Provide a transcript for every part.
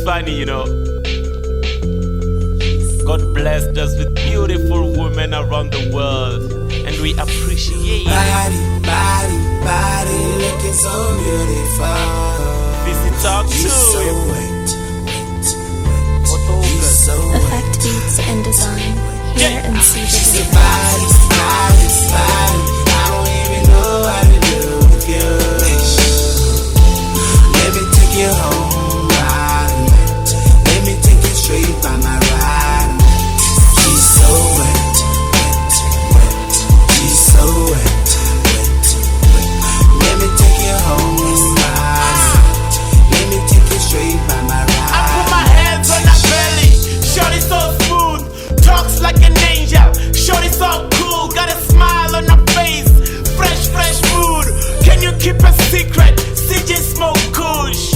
funny, you know. God blessed us with beautiful women around the world, and we appreciate body looking so beautiful. Fizzy talk too. So wet. He's so wet. Effect beats and design. Hear and see the She's a video. body. I don't even know how to do with you. Let me take you home, ride. Let me take you straight by my ride. She's so wet. She's so wet. Let me take you home, ride. Let me take you straight by my ride. I put my hands on her belly. Shorty so smooth, talks like an angel. Shorty so cool, got a smile on her face. Fresh mood. Can you keep a secret? CJ smoke kush.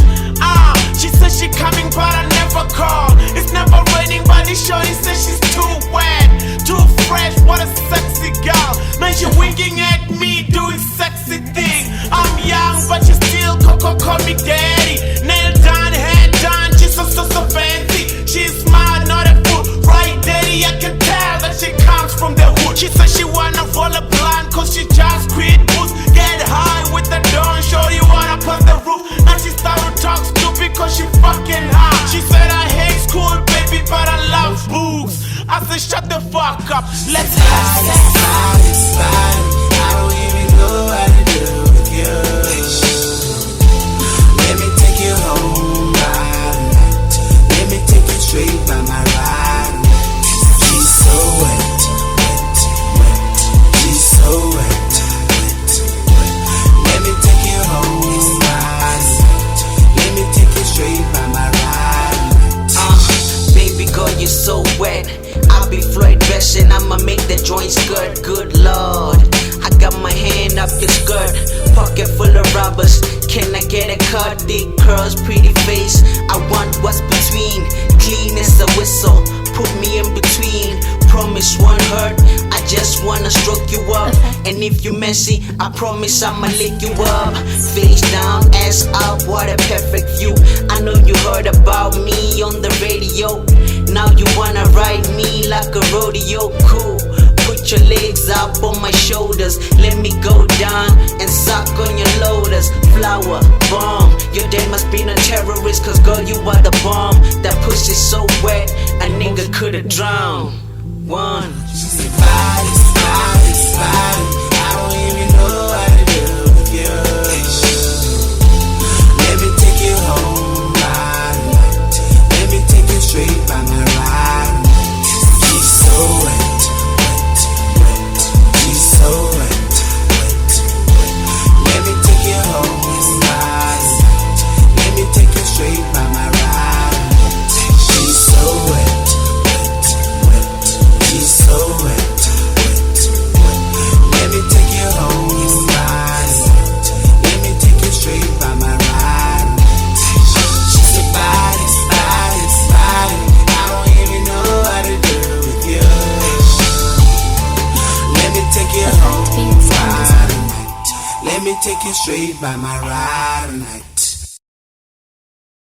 She says she coming but I never call. It's never raining but this shorty says she's too wet, too fresh. What a sexy girl. Man, she winking at me doing sexy thing. I'm young but she still call me daddy. Nail done, head done, she's so fancy. She's smart, not a fool, right daddy? I can tell that she comes from the hood. She says she wanna roll a blunt cause she just quit booze. Get high with the dawn, shorty wanna pass the roof. Now she started to talk stupid cause she fucking high. She said I hate school baby but I love books. I said shut the fuck up, let's have sex. Body. I don't even know how to do with you. Let me take you home, ride. Let me take you straight by my ride. She's so wet. She's so wet. Let me take you home, ride. Let me take you straight by my ride. Baby girl, you're so wet. I'll be Floydbest and I'ma make the joints good. Good lord, I got my hand up your skirt, pocket full of rubbers. Can I get a cut? Thick curls, pretty face. I want what's between, clean as a whistle. Put me in between, promise won't hurt. I just wanna stroke you up, and if you messy, I promise I'ma lick you up. Face down, ass up, what a perfect view. I know you heard about me on the radio. Now you wanna ride me like a rodeo, cool. Put your legs up on my shoulders. Let me go down and suck on your lotus. Flower, bomb. Your dad must be a terrorist, cause girl, you are the bomb. That pussy's so wet, a nigga could've drowned. One. She's a body. I don't even know how to do with you. Let me take you home, ride. Let me take you straight by my ride. She's so wet. She's so wet. Let me take you home, ride. Let me take you straight by my ride. She's so wet. She's so wet. Let me take you home, ride. Let me take you straight by my ride. She's a body. I don't even know how to do with you. Let me take you home, ride. Let me take you straight by my ride tonight.